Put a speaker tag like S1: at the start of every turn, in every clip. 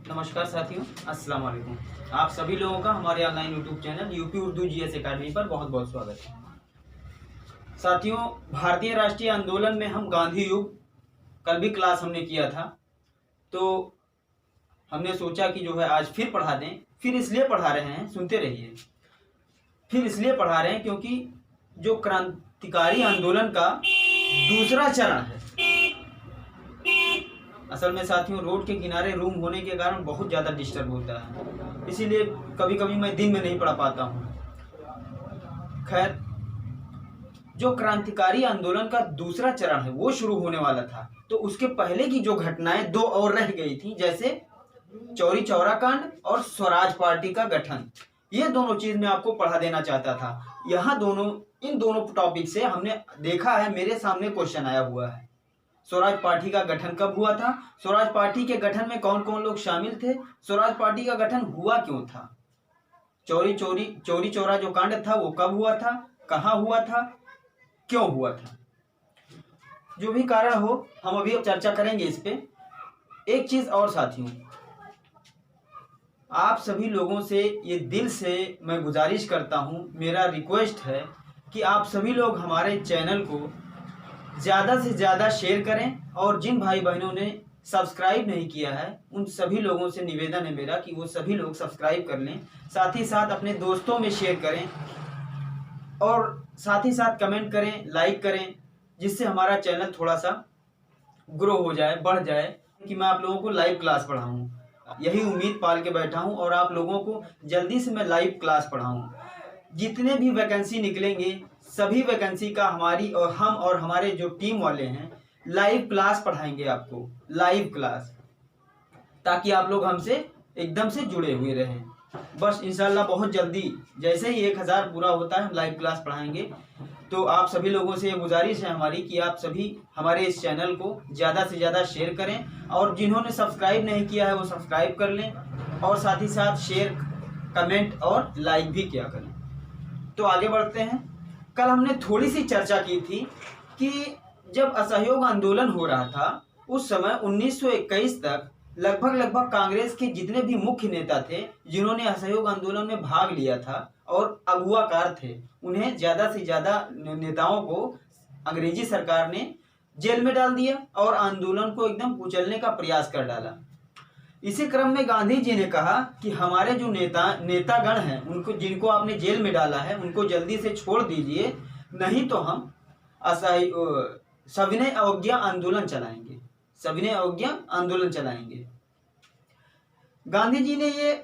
S1: नमस्कार साथियों, अस्सलाम वालेकुम। आप सभी लोगों का हमारे online YouTube channel UP Urdu GS academy पर बहुत बहुत स्वागत है। साथियों, भारतीय राष्ट्रीय आंदोलन में हम गांधी युग कल भी क्लास हमने किया था, तो हमने सोचा कि जो है आज फिर पढ़ा दें। फिर इसलिए पढ़ा रहे हैं, सुनते रहिए। फिर इसलिए पढ़ा रहे हैं क्योंकि जो क्रांतिकारी आंदोलन का दूसरा चरण है, असल में साथियों रोड के किनारे रूम होने के कारण बहुत ज़्यादा डिस्टर्ब होता है, इसीलिए कभी कभी मैं दिन में नहीं पढ़ा पाता हूँ। खैर, जो क्रांतिकारी आंदोलन का दूसरा चरण है वो शुरू होने वाला था, तो उसके पहले की जो घटनाएं दो और रह गई थी, जैसे चौरी चौरा कांड और स्वराज पार्टी का गठन। ये दोनों चीज मैं आपको पढ़ा देना चाहता था। इन दोनों टॉपिक से हमने देखा है, मेरे सामने क्वेश्चन आया हुआ है। स्वराज पार्टी का गठन कब हुआ था? स्वराज पार्टी के गठन में कौन कौन लोग शामिल थे? स्वराज पार्टी का गठन हुआ क्यों था? चौरी चौरा जो कांड था वो कब हुआ था, कहाँ हुआ था, क्यों हुआ था? जो भी कारण हो, हम अभी अब चर्चा करेंगे इस पे। एक चीज और साथियों, आप सभी लोगों से ये दिल से मैं गुजारिश करता हूँ, मेरा रिक्वेस्ट है कि आप सभी लोग हमारे चैनल को ज़्यादा से ज़्यादा शेयर करें, और जिन भाई बहनों ने सब्सक्राइब नहीं किया है उन सभी लोगों से निवेदन है मेरा कि वो सभी लोग सब्सक्राइब कर लें। साथ ही साथ अपने दोस्तों में शेयर करें और साथ ही साथ कमेंट करें, लाइक करें, जिससे हमारा चैनल थोड़ा सा ग्रो हो जाए, बढ़ जाए, कि मैं आप लोगों को लाइव क्लास पढ़ाऊँ। यही उम्मीद पाल के बैठा हूँ और आप लोगों को जल्दी से मैं लाइव क्लास पढ़ाऊँ। जितने भी वैकेंसी निकलेंगे सभी वैकेंसी का हमारी और हम और हमारे जो टीम वाले हैं लाइव क्लास पढ़ाएंगे आपको, लाइव क्लास, ताकि आप लोग हमसे एकदम से जुड़े हुए रहें। बस इंशाल्लाह बहुत जल्दी, जैसे ही 1000 पूरा होता है, हम लाइव क्लास पढ़ाएंगे। तो आप सभी लोगों से ये गुजारिश है हमारी कि आप सभी हमारे इस चैनल को ज़्यादा से ज़्यादा शेयर करें, और जिन्होंने सब्सक्राइब नहीं किया है वो सब्सक्राइब कर लें, और साथ ही साथ शेयर, कमेंट और लाइक भी किया करें। तो आगे बढ़ते हैं। कल हमने थोड़ी सी चर्चा की थी कि जब असहयोग आंदोलन हो रहा था उस समय 1921 तक लगभग कांग्रेस के जितने भी मुख्य नेता थे जिन्होंने असहयोग आंदोलन में भाग लिया था और अगुवाकार थे, उन्हें ज़्यादा से ज़्यादा नेताओं को अंग्रेजी सरकार ने जेल में डाल दिया और आंदोलन को एकदम कुचलने का प्रयास कर डाला। इसी क्रम में गांधी जी ने कहा कि हमारे जो नेतागण हैं, उनको, जिनको आपने जेल में डाला है, उनको जल्दी से छोड़ दीजिए, नहीं तो हम सविनय अवज्ञा आंदोलन चलाएंगे, सविनय अवज्ञा आंदोलन चलाएंगे। गांधी जी ने ये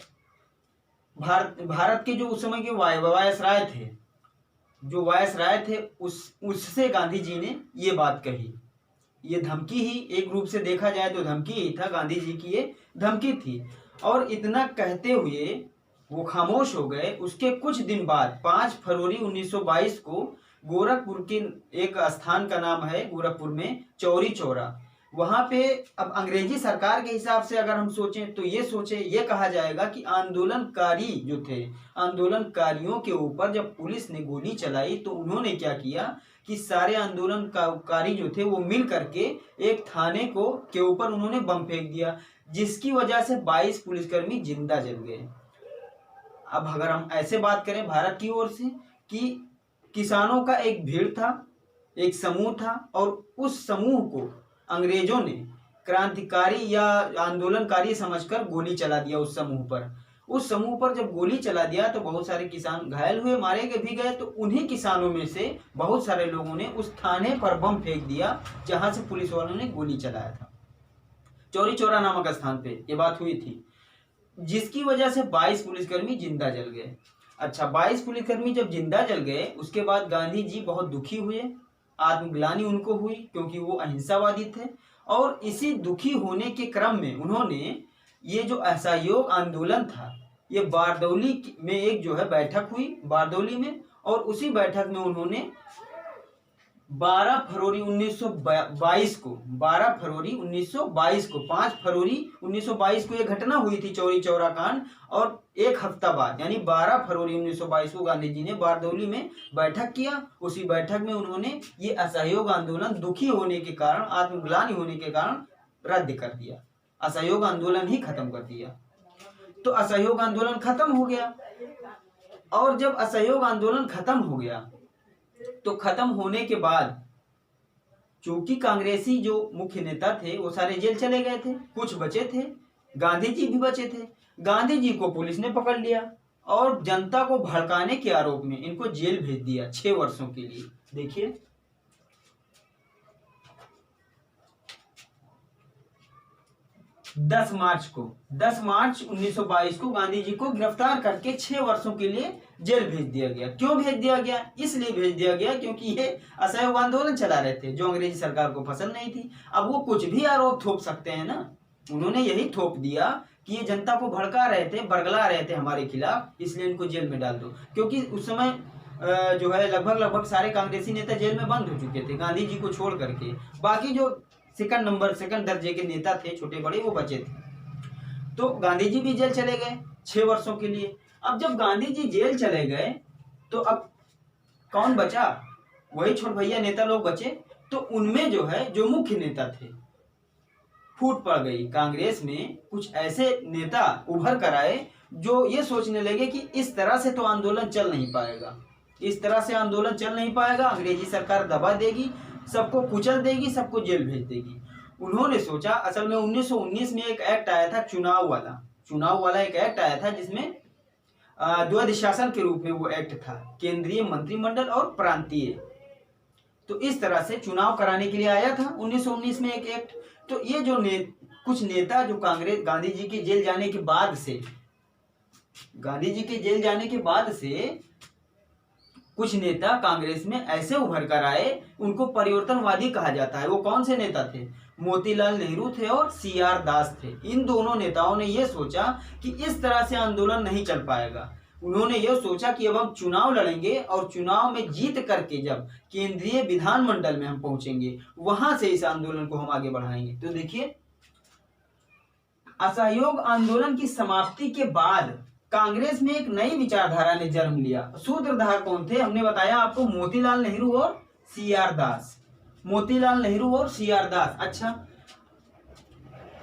S1: भारत के जो उस समय के वायसराय थे, जो वायसराय थे, उससे गांधी जी ने ये बात कही। ये धमकी ही, एक रूप से देखा जाए तो धमकी ही था, गांधी जी की ये धमकी थी। और इतना कहते हुए वो खामोश हो गए। उसके कुछ दिन बाद 5 फरवरी 1922 को गोरखपुर के एक स्थान का नाम है, गोरखपुर में चौरी चौरा, वहां पे अब अंग्रेजी सरकार के हिसाब से अगर हम सोचें तो ये कहा जाएगा कि आंदोलनकारी जो थे, आंदोलनकारियों के ऊपर जब पुलिस ने गोली चलाई तो उन्होंने क्या किया कि सारे आंदोलनकारी जो थे वो मिल करके एक थाने के ऊपर उन्होंने बम फेंक दिया, जिसकी वजह से 22 पुलिसकर्मी जिंदा जल गए। अब अगर हम ऐसे बात करें भारत की ओर से कि किसानों का एक भीड़ था, एक समूह था, और उस समूह को अंग्रेजों ने क्रांतिकारी या आंदोलनकारी समझकर गोली चला दिया उस समूह पर। उस समूह पर जब गोली चला दिया तो बहुत सारे किसान घायल हुए, मारे भी गए। तो उन्हीं किसानों में से बहुत सारे लोगों ने उस थाने पर बम फेंक दिया जहां से पुलिस वालों ने गोली चलाया था। चौरी चौरा नामक स्थान पे ये बात हुई थी, जिसकी वजह से 22 पुलिसकर्मी जिंदा जल गए। अच्छा, 22 पुलिसकर्मी जब जिंदा जल गए, उसके बाद गांधी जी बहुत दुखी हुए, आत्मग्लानि उनको हुई, क्योंकि वो अहिंसावादी थे। और इसी दुखी होने के क्रम में उन्होंने ये जो असहयोग आंदोलन था, ये बारदौली में एक जो है बैठक हुई, बारदौली में, और उसी बैठक में उन्होंने 12 फरवरी 1922 को 5 फरवरी 1922 को ये घटना हुई थी, चौरी चौरा कांड, और एक हफ्ता बाद यानी 12 फरवरी 1922 को गांधी जी ने बारदौली में बैठक किया। उसी बैठक में उन्होंने ये असहयोग आंदोलन दुखी होने के कारण, आत्मग्लानि होने के कारण रद्द कर दिया। असहयोग आंदोलन ही खत्म कर दिया। तो असहयोग आंदोलन खत्म हो गया, और जब असहयोग आंदोलन खत्म हो गया तो खत्म होने के बाद चूंकि कांग्रेसी जो मुख्य नेता थे वो सारे जेल चले गए थे, कुछ बचे थे, गांधी जी भी बचे थे। गांधी जी को पुलिस ने पकड़ लिया और जनता को भड़काने के आरोप में इनको जेल भेज दिया 6 वर्षों के लिए। देखिए 10 मार्च 1922 को गांधी जी को गिरफ्तार करके 6 वर्षों के लिए जेल भेज दिया गया। क्यों भेज दिया गया? इसलिए भेज दिया गया क्योंकि ये असहयोग आंदोलन चला रहे थे जो अंग्रेजी सरकार को पसंद नहीं थी। अब वो कुछ भी आरोप थोप सकते हैं ना, उन्होंने यही थोप दिया कि ये जनता को भड़का रहे थे, बरगला रहे थे हमारे खिलाफ, इसलिए इनको जेल में डाल दो। क्योंकि उस समय जो है लगभग सारे कांग्रेसी नेता जेल में बंद हो चुके थे, गांधी जी को छोड़ करके। बाकी जो सेकंड दर्जे के नेता थे छोटे बड़े वो बचे थे। तो गांधी जी भी जेल चले गए 6 वर्षों के लिए। अब जब गांधी जी जेल चले गए तो अब कौन बचा? वही छोट भैया नेता लोग बचे। तो उनमें जो है जो मुख्य नेता थे फूट पड़ गई। कांग्रेस में कुछ ऐसे नेता उभर कर आए जो ये सोचने लगे कि इस तरह से तो आंदोलन चल नहीं पाएगा, इस तरह से आंदोलन चल नहीं पाएगा, अंग्रेजी सरकार दबा देगी, सबको कुचल देगी, सबको जेल भेज देगी। उन्होंने सोचा, असल में 1919 में एक एक्ट आया था चुनाव वाला एक एक्ट आया था जिसमें द्वैध शासन के रूप में वो एक्ट था, केंद्रीय मंत्रिमंडल और प्रांतीय। तो इस तरह से चुनाव कराने के लिए आया था 1919 में एक एक्ट। तो ये जो कुछ नेता जो कांग्रेस गांधी जी के जेल जाने के बाद से कुछ नेता कांग्रेस में ऐसे उभर कर आए, उनको परिवर्तनवादी कहा जाता है। वो कौन से नेता थे? मोतीलाल नेहरू थे और CR दास थे। इन दोनों नेताओं ने यह सोचा कि इस तरह से आंदोलन नहीं चल पाएगा। उन्होंने यह सोचा कि अब हम चुनाव लड़ेंगे और चुनाव में जीत करके जब केंद्रीय विधानमंडल में हम पहुंचेंगे वहां से इस आंदोलन को हम आगे बढ़ाएंगे। तो देखिए असहयोग आंदोलन की समाप्ति के बाद कांग्रेस में एक नई विचारधारा ने जन्म लिया। सूत्रधार कौन थे? हमने बताया आपको, मोतीलाल नेहरू और CR दास। मोतीलाल नेहरू और CR दास। अच्छा,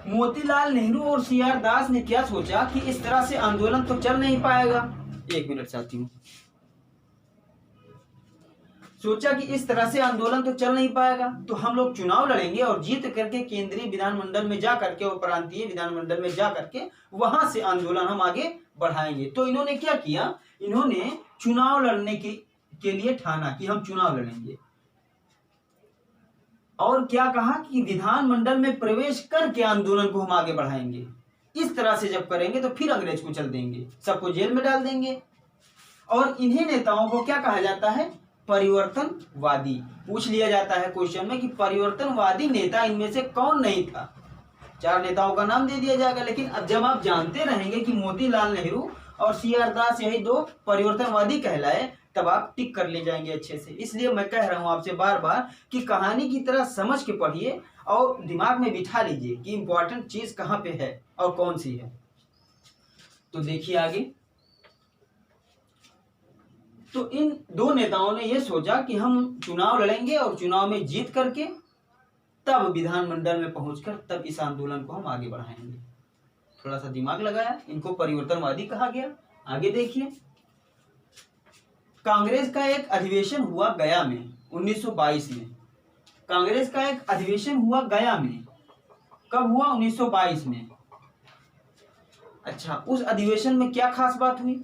S1: मोतीलाल नेहरू और CR दास ने क्या सोचा कि इस तरह से आंदोलन तो चल नहीं पाएगा। एक मिनट चाहती हूँ। सोचा कि इस तरह से आंदोलन तो चल नहीं पाएगा, तो हम लोग चुनाव लड़ेंगे और जीत करके केंद्रीय विधानमंडल में जा करके और प्रांतीय विधानमंडल में जा करके वहां से आंदोलन हम आगे बढ़ाएंगे। तो इन्होंने क्या किया? इन्होंने चुनाव लड़ने के लिए ठाना कि हम चुनाव लड़ेंगे, और क्या कहा कि विधानमंडल में प्रवेश करके आंदोलन को हम आगे बढ़ाएंगे। इस तरह से जब करेंगे तो फिर अंग्रेज को चल देंगे, सबको जेल में डाल देंगे। और इन्हीं नेताओं को क्या कहा जाता है? परिवर्तनवादी। पूछ लिया जाता है क्वेश्चन में कि परिवर्तनवादी नेता इनमें से कौन नहीं था। 4 नेताओं का नाम दे दिया जाएगा, लेकिन अब जब आप जानते रहेंगे कि मोतीलाल नेहरू और CR दास यही 2 परिवर्तनवादी कहलाए, तब आप टिक कर ले जाएंगे अच्छे से। इसलिए मैं कह रहा हूं आपसे बार बार कि कहानी की तरह समझ के पढ़िए और दिमाग में बिठा लीजिए कि इंपॉर्टेंट चीज कहां पे है और कौन सी है। तो देखिए आगे। तो इन 2 नेताओं ने यह सोचा कि हम चुनाव लड़ेंगे और चुनाव में जीत करके तब विधानमंडल में पहुंचकर तब इस आंदोलन को हम आगे बढ़ाएंगे। थोड़ा सा दिमाग लगाया, इनको परिवर्तनवादी कहा गया। आगे देखिए, कांग्रेस का एक अधिवेशन हुआ गया में 1922 में। कांग्रेस का एक अधिवेशन हुआ गया में। कब हुआ? 1922 में। अच्छा, उस अधिवेशन में क्या खास बात हुई?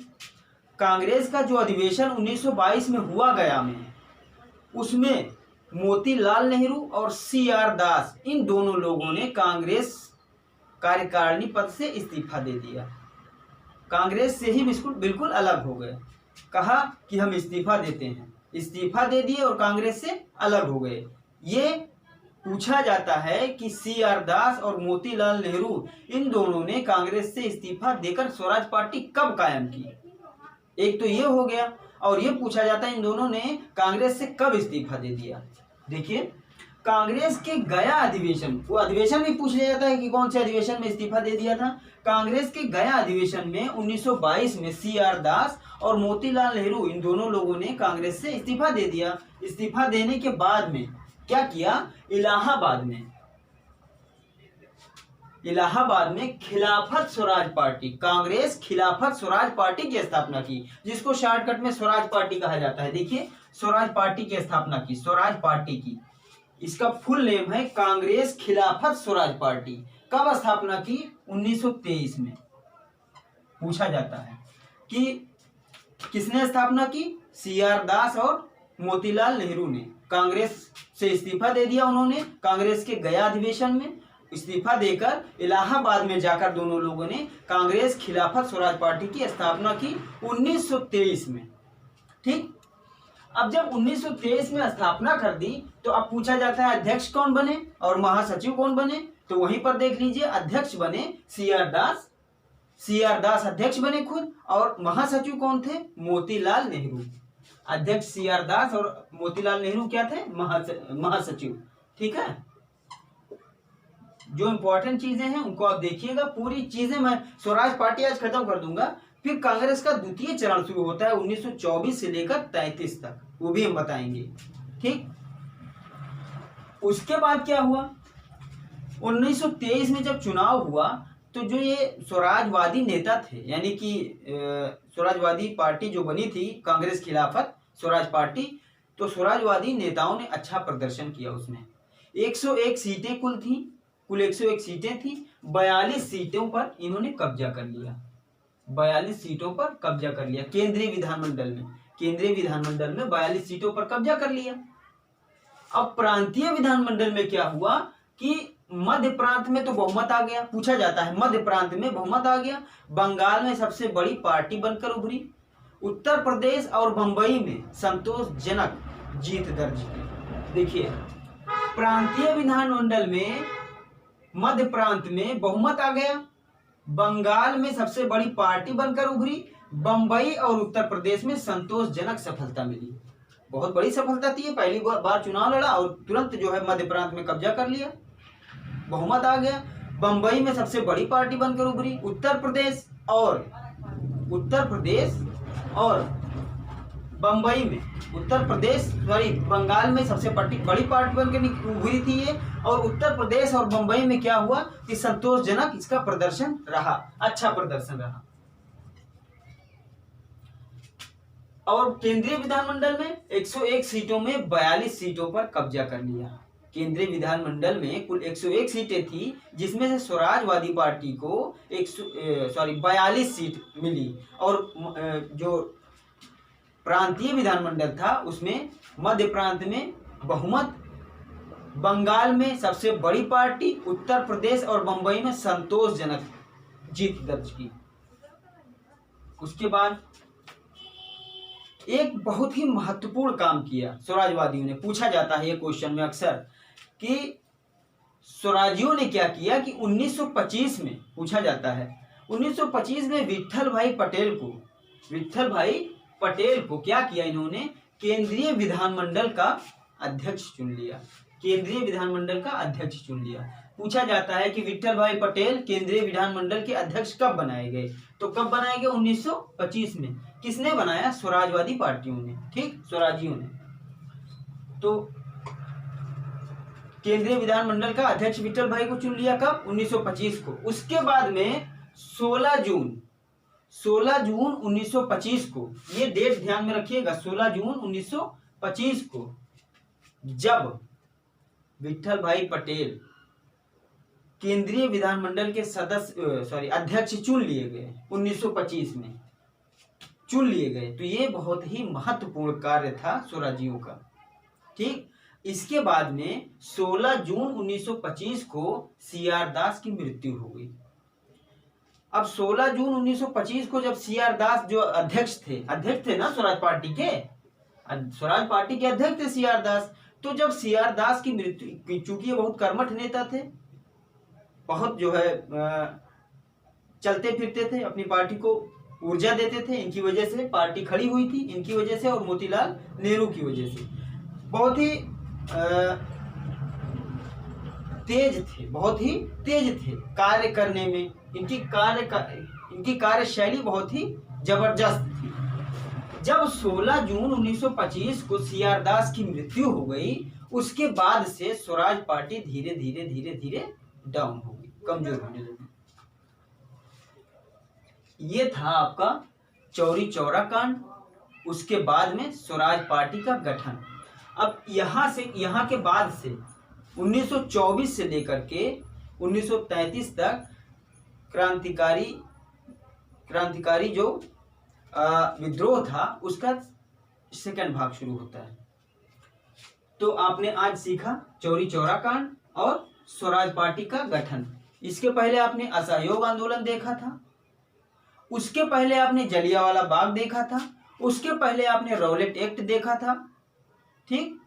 S1: कांग्रेस का जो अधिवेशन 1922 में हुआ गया में, उसमें मोतीलाल नेहरू और CR दास, इन दोनों लोगों ने कांग्रेस कार्यकारिणी पद से इस्तीफा दे दिया। कांग्रेस से ही बिल्कुल अलग हो गए। कहा कि हम इस्तीफा देते हैं, इस्तीफा दे दिए और कांग्रेस से अलग हो गए। ये पूछा जाता है कि CR दास और मोतीलाल नेहरू इन दोनों ने कांग्रेस से इस्तीफा देकर स्वराज पार्टी कब कायम की? एक तो ये हो गया, और ये पूछा जाता है इन दोनों ने कांग्रेस से कब इस्तीफा दे दिया। देखिए, कांग्रेस के गया अधिवेशन, वो अधिवेशन भी पूछ लिया जाता है कि कौन से अधिवेशन में इस्तीफा दे दिया था। कांग्रेस के गया अधिवेशन में 1922 में CR दास और मोतीलाल नेहरू, इन दोनों लोगों ने कांग्रेस से इस्तीफा दे दिया। इस्तीफा देने के बाद में क्या किया? इलाहाबाद इलाहाबाद में खिलाफत स्वराज पार्टी, कांग्रेस खिलाफत स्वराज पार्टी की स्थापना की, जिसको शॉर्टकट में स्वराज पार्टी कहा जाता है। देखिए, स्वराज पार्टी की स्थापना की, स्वराज पार्टी की, इसका फुल नेम है कांग्रेस खिलाफत स्वराज पार्टी। कब स्थापना की? 1923 में। पूछा जाता है कि किसने स्थापना की? CR दास और मोतीलाल नेहरू ने। कांग्रेस से इस्तीफा दे दिया उन्होंने, कांग्रेस के गया अधिवेशन में इस्तीफा देकर इलाहाबाद में जाकर दोनों लोगों ने कांग्रेस खिलाफत स्वराज पार्टी की स्थापना की 1923 में। ठीक, अब जब 1923 में स्थापना कर दी तो अब पूछा जाता है अध्यक्ष कौन बने और महासचिव कौन बने। तो वहीं पर देख लीजिए, अध्यक्ष बने CR दास अध्यक्ष बने खुद, और महासचिव कौन थे? मोतीलाल नेहरू। अध्यक्ष CR दास और मोतीलाल नेहरू क्या थे? महासचिव। ठीक है, जो इंपॉर्टेंट चीजें हैं उनको आप देखिएगा, पूरी चीजें मैं स्वराज पार्टी आज खत्म कर दूंगा। फिर कांग्रेस का द्वितीय चरण शुरू होता है 1924 से लेकर 33 तक, वो भी हम बताएंगे। ठीक, उसके बाद क्या हुआ? 1923 में जब चुनाव हुआ तो जो ये स्वराजवादी नेता थे, यानी कि स्वराजवादी पार्टी जो बनी थी कांग्रेस खिलाफत स्वराज पार्टी, तो स्वराजवादी नेताओं ने अच्छा प्रदर्शन किया। उसमें 101 सीटें कुल 101 सीटें थी। 42 सीटों पर इन्होंने कब्जा कर लिया, 42 सीटों पर कब्जा कर लिया केंद्रीय विधानमंडल में 42 सीटों पर कब्जा कर लिया। अब प्रांतीय विधानमंडल में क्या हुआ कि मध्य प्रांत में तो बहुमत आ गया। पूछा जाता है, मध्य प्रांत में बहुमत आ गया, बंगाल में सबसे बड़ी पार्टी बनकर उभरी, उत्तर प्रदेश और बंबई में संतोषजनक जीत दर्ज की। देखिए, प्रांतीय विधानमंडल में मध्य प्रांत में बहुमत आ गया, बंगाल में सबसे बड़ी पार्टी बनकर उभरी, बंबई और उत्तर प्रदेश में संतोषजनक सफलता मिली। बहुत बड़ी सफलता थी, पहली बार चुनाव लड़ा और तुरंत जो है मध्य प्रांत में कब्जा कर लिया, बहुमत आ गया। बंबई में सबसे बड़ी पार्टी बनकर उभरी, उत्तर प्रदेश और बंबई में बंगाल में सबसे बड़ी पार्टी बनकर उभरी थी ये, और उत्तर प्रदेश और बंबई में क्या हुआ कि संतोषजनक इसका प्रदर्शन रहा, अच्छा प्रदर्शन रहा। और केंद्रीय विधानमंडल में 101 सीटों में 42 सीटों पर कब्जा कर लिया। केंद्रीय विधानमंडल में कुल 101 सीटें थी, जिसमें से स्वराजवादी पार्टी को 42 सीट मिली, और जो प्रांतीय विधानमंडल था उसमें मध्य प्रांत में बहुमत, बंगाल में सबसे बड़ी पार्टी, उत्तर प्रदेश और बंबई में संतोषजनक जीत दर्ज की। उसके बाद एक बहुत ही महत्वपूर्ण काम किया स्वराजवादियों ने। पूछा जाता है ये क्वेश्चन में अक्सर कि स्वराजियों ने क्या किया कि 1925 में पूछा जाता है, 1925 में विट्ठल भाई पटेल को क्या किया इन्होंने? केंद्रीय विधानमंडल का अध्यक्ष चुन लिया, केंद्रीय विधानमंडल का अध्यक्ष चुन लिया। पूछा जाता है कि विट्ठल भाई पटेल केंद्रीय विधानमंडल के अध्यक्ष कब बनाए गए? तो कब बनाए गए? 1925 में। किसने बनाया? स्वराजवादी पार्टियों ने, ठीक, स्वराजियों ने। तो केंद्रीय विधानमंडल का अध्यक्ष विट्ठल भाई को चुन लिया, कब? 1925 को। उसके बाद में 16 जून 1925 को, ये डेट ध्यान में रखिएगा, 16 जून 1925 को जब विट्ठल भाई पटेल केंद्रीय विधानमंडल के अध्यक्ष चुन लिए गए, 1925 में चुन लिए गए, तो ये बहुत ही महत्वपूर्ण कार्य था स्वराजियों का, ठीक। इसके बाद में 16 जून 1925 को CR दास की मृत्यु हो गई। अब 16 जून 1925 को जब CR दास जो अध्यक्ष थे ना स्वराज पार्टी के अध्यक्ष थे CR दास, तो जब CR दास की मृत्यु, चूंकि ये बहुत कर्मठ नेता थे, बहुत जो है चलते फिरते थे, अपनी पार्टी को ऊर्जा देते थे, इनकी वजह से पार्टी खड़ी हुई थी, इनकी वजह से और मोतीलाल नेहरू की वजह से। बहुत ही तेज थे कार्य करने में, इनकी कार्यशैली बहुत ही जबरदस्त थी। जब 16 जून 1925 को CR दास की मृत्यु हो गई, उसके बाद से स्वराज पार्टी धीरे धीरे डाउन हो गई। कमजोर होने लगी। ये था आपका चौरी चौरा कांड। उसके बाद में स्वराज पार्टी का गठन। अब यहाँ के बाद से 1924 से लेकर के 1933 तक क्रांतिकारी जो विद्रोह था उसका सेकंड भाग शुरू होता है। तो आपने आज सीखा चौरी चौरा कांड और स्वराज पार्टी का गठन। इसके पहले आपने असहयोग आंदोलन देखा था, उसके पहले आपने जलियांवाला बाग देखा था, उसके पहले आपने रौलेट एक्ट देखा था, ठीक।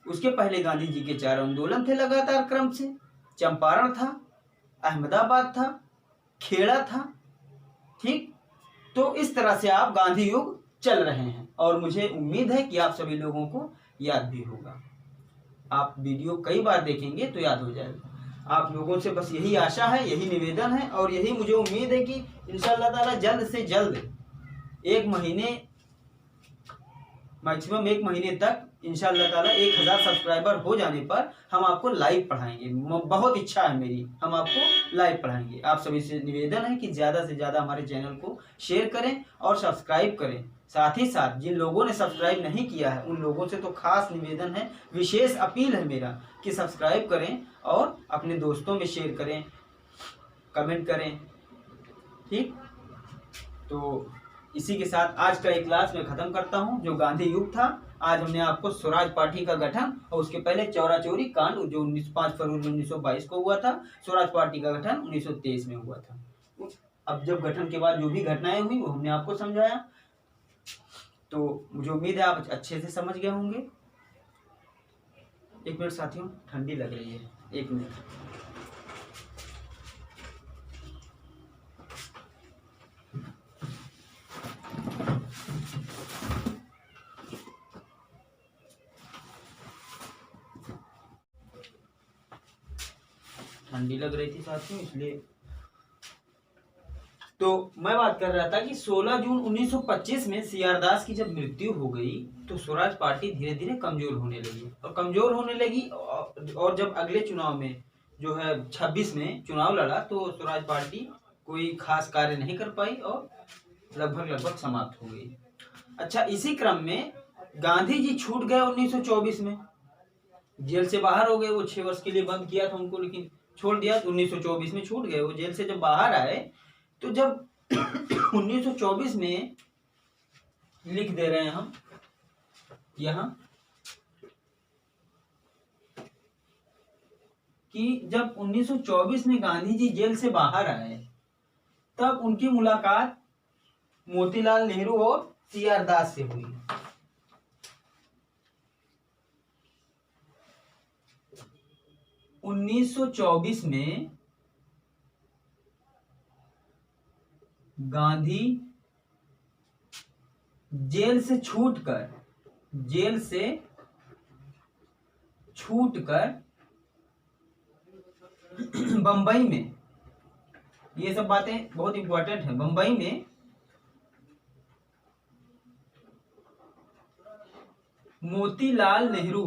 S1: उसके पहले गांधी जी के 4 आंदोलन थे लगातार क्रम से। चंपारण था, अहमदाबाद था, खेड़ा था, ठीक। तो इस तरह से आप गांधी युग चल रहे हैं और मुझे उम्मीद है कि आप सभी लोगों को याद भी होगा। आप वीडियो कई बार देखेंगे तो याद हो जाएगा। आप लोगों से बस यही आशा है, यही निवेदन है और यही मुझे उम्मीद है कि इंशाअल्लाह ताला जल्द से जल्द मैक्सिमम 1 महीने तक इंशाअल्लाह ताला 1000 सब्सक्राइबर हो जाने पर हम आपको लाइव पढ़ाएंगे। बहुत इच्छा है मेरी, हम आपको लाइव पढ़ाएंगे। आप सभी से निवेदन है कि ज़्यादा से ज़्यादा हमारे चैनल को शेयर करें और सब्सक्राइब करें। साथ ही साथ जिन लोगों ने सब्सक्राइब नहीं किया है उन लोगों से तो खास निवेदन है, विशेष अपील है मेरा कि सब्सक्राइब करें और अपने दोस्तों में शेयर करें, कमेंट करें, ठीक। तो इसी के साथ आज का एक क्लास मैं खत्म करता हूं जो गांधी युग था। आज हमने आपको स्वराज पार्टी का गठन और उसके पहले चौरा चौरी कांड जो 5 फरवरी 1922 को हुआ था, स्वराज पार्टी का गठन 1923 में हुआ था। अब जब गठन के बाद जो भी घटनाएं हुई वो हमने आपको समझाया। तो मुझे उम्मीद है आप अच्छे से समझ गए होंगे। 1 मिनट साथियों, ठंडी लग रही है, 1 मिनट। ठंडी लग रही थी साथियों, इसलिए। तो मैं बात कर रहा था कि 16 जून 1925 में सीआर दास की जब मृत्यु हो गई तो स्वराज पार्टी धीरे धीरे कमजोर होने लगी और जब अगले चुनाव में जो है 26 में चुनाव लड़ा तो स्वराज पार्टी कोई खास कार्य नहीं कर पाई और लगभग समाप्त हो गई। अच्छा, इसी क्रम में गांधी जी छूट गए 1924 में, जेल से बाहर हो गए। वो 6 वर्ष के लिए बंद किया था उनको, लेकिन छोड़ दिया। 1924 में छूट गए वो, जेल से जब बाहर आए तो जब 1924 में लिख दे रहे हैं हम यहां कि जब 1924 में गांधी जी जेल से बाहर आए तब उनकी मुलाकात मोतीलाल नेहरू और सीआर दास से हुई। उन्नीस सौ 1924 में गांधी जेल से छूटकर बंबई में, ये सब बातें बहुत इंपॉर्टेंट है, बंबई में मोतीलाल नेहरू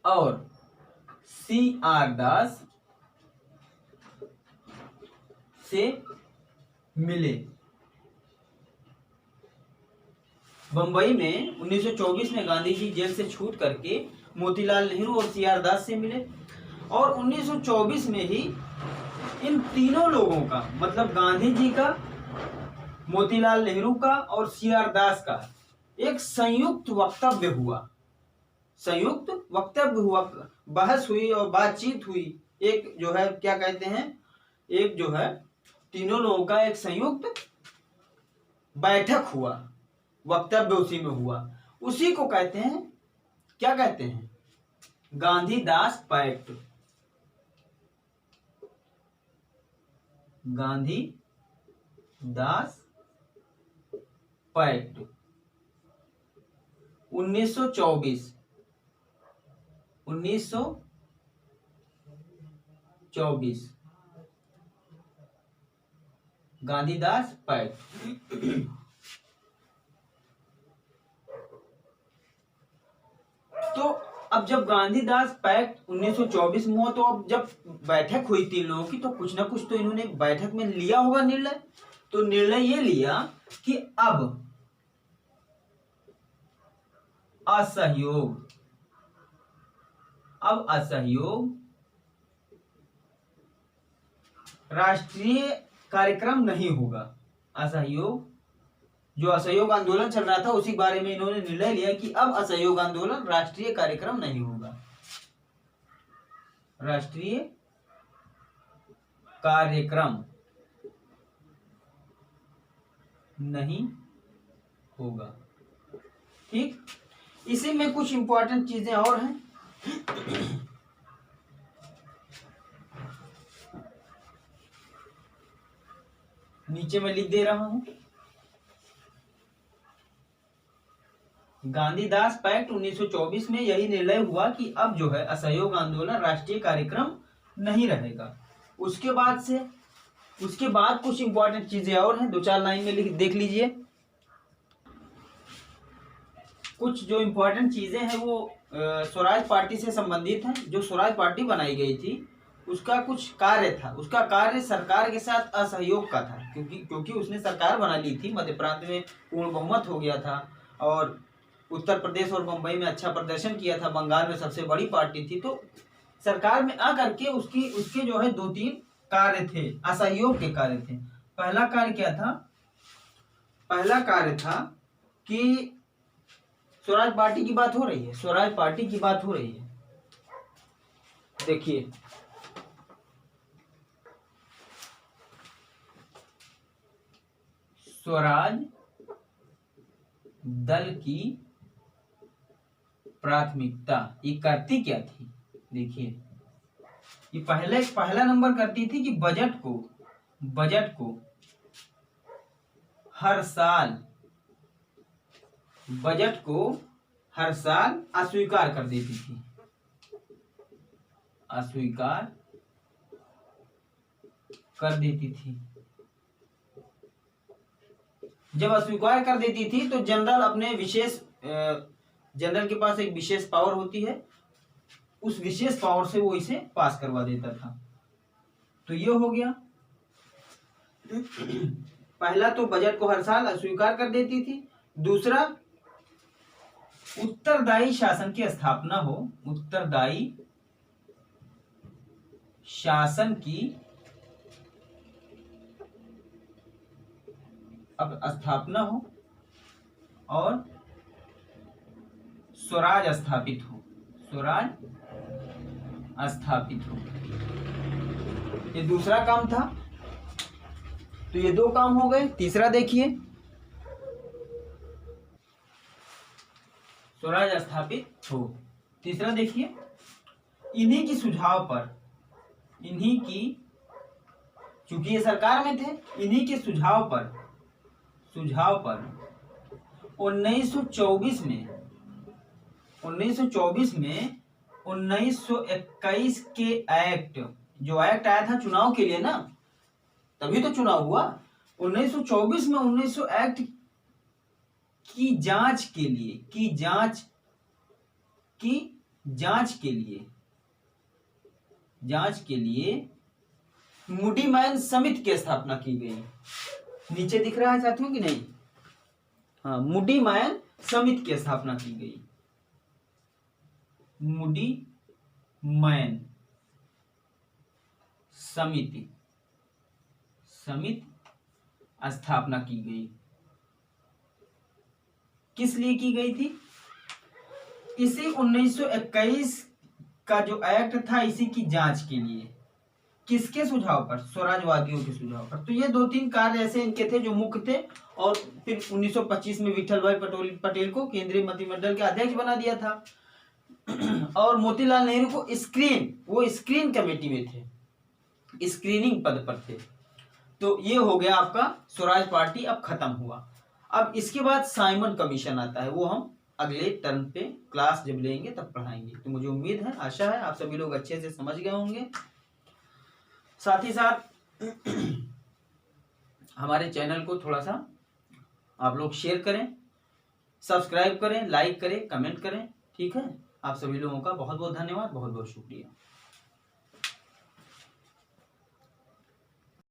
S1: और सीआर दास से मिले। बंबई में 1924 में गांधी जी जेल से छूट करके मोतीलाल नेहरू और सीआर दास से मिले और 1924 में ही इन तीनों लोगों का, मतलब गांधी जी का, मोतीलाल नेहरू का और सीआर दास का एक संयुक्त वक्तव्य हुआ, बहस हुई और बातचीत हुई। एक जो है क्या कहते हैं, एक जो है तीनों लोगों का एक संयुक्त बैठक हुआ, वक्तव्य उसी में हुआ। उसी को कहते हैं, क्या कहते हैं, Gandhi Das pact. Gandhi Das pact 1924 Gandhi Das pact. तो अब जब गांधीदास पैक्ट 1924 में हुआ, तो अब जब बैठक हुई 3 लोगों की, तो कुछ ना कुछ तो इन्होंने बैठक में लिया होगा निर्णय। तो निर्णय ये लिया कि अब असहयोग राष्ट्रीय कार्यक्रम नहीं होगा। असहयोग, जो असहयोग आंदोलन चल रहा था उसी बारे में इन्होंने निर्णय लिया कि अब असहयोग आंदोलन राष्ट्रीय कार्यक्रम नहीं होगा। राष्ट्रीय कार्यक्रम नहीं होगा। ठीक, इसी में कुछ इंपॉर्टेंट चीजें और हैं। नीचे मैं लिख दे रहा हूं। गांधीदास पैक्ट 1924 में यही निर्णय हुआ कि अब जो है असहयोग आंदोलन राष्ट्रीय कार्यक्रम नहीं रहेगा। उसके बाद कुछ इंपॉर्टेंट चीजें और हैं, 2-4 लाइन में देख लीजिए। कुछ जो इंपॉर्टेंट चीजें हैं वो स्वराज पार्टी से संबंधित हैं। जो स्वराज पार्टी बनाई गई थी उसका कुछ कार्य था, उसका कार्य सरकार के साथ असहयोग का था, क्योंकि उसने सरकार बना ली थी, मध्य प्रांत में पूर्ण बहुमत हो गया था और उत्तर प्रदेश और मुंबई में अच्छा प्रदर्शन किया था, बंगाल में सबसे बड़ी पार्टी थी। तो सरकार में आकर के उसके जो है 2-3 कार्य थे, असहयोग के कार्य थे। पहला कार्य क्या था? पहला कार्य था कि स्वराज पार्टी की बात हो रही है, स्वराज पार्टी की बात हो रही है। देखिए, स्वराज दल की प्राथमिकता ये करती क्या थी? देखिए, ये पहला नंबर करती थी कि बजट को हर साल अस्वीकार कर देती थी। अस्वीकार कर देती थी। जब अस्वीकार कर देती थी तो जनरल के पास एक विशेष पावर होती है, उस विशेष पावर से वो इसे पास करवा देता था। तो ये हो गया। पहला तो बजट को हर साल अस्वीकार कर देती थी। दूसरा, उत्तरदायी शासन की स्थापना हो, उत्तरदायी शासन की अब स्थापना हो और स्वराज स्थापित हो, ये दूसरा काम था। तो ये 2 काम हो गए। तीसरा देखिए, स्वराज स्थापित हो। तीसरा देखिए, इन्हीं की चूंकि ये सरकार में थे, इन्हीं के सुझाव पर 1924 में 1921 के एक्ट, जो एक्ट आया था चुनाव के लिए ना, तभी तो चुनाव हुआ। 1924 में 1900 एक्ट की जांच के लिए मूडी मैन समिति की स्थापना की गई। नीचे दिख रहा है साथियों कि नहीं? हाँ, मूडी मैन समिति की स्थापना की गई। मूडी मैन समिति स्थापना की गई। किस लिए की गई थी? इसी 1921 का जो एक्ट था, इसी की जांच के लिए। किसके सुझाव पर? स्वराजवादियों के सुझाव पर। तो ये 2-3 कार्य ऐसे इनके थे जो मुख्य थे। और फिर 1925 में विठल भाई पटेल को केंद्रीय मंत्रिमंडल के अध्यक्ष बना दिया था और मोतीलाल नेहरू को स्क्रीन कमेटी में थे, स्क्रीनिंग पद पर थे। तो ये हो गया आपका स्वराज पार्टी अब खत्म हुआ। अब इसके बाद साइमन कमीशन आता है, वो हम अगले टर्म पे क्लास जब लेंगे तब पढ़ाएंगे। तो मुझे उम्मीद है, आशा है आप सभी लोग अच्छे से समझ गए होंगे। साथ ही साथ हमारे चैनल को थोड़ा सा आप लोग शेयर करें, सब्सक्राइब करें, लाइक करें, कमेंट करें। ठीक है, आप सभी लोगों का बहुत बहुत धन्यवाद, बहुत बहुत शुक्रिया।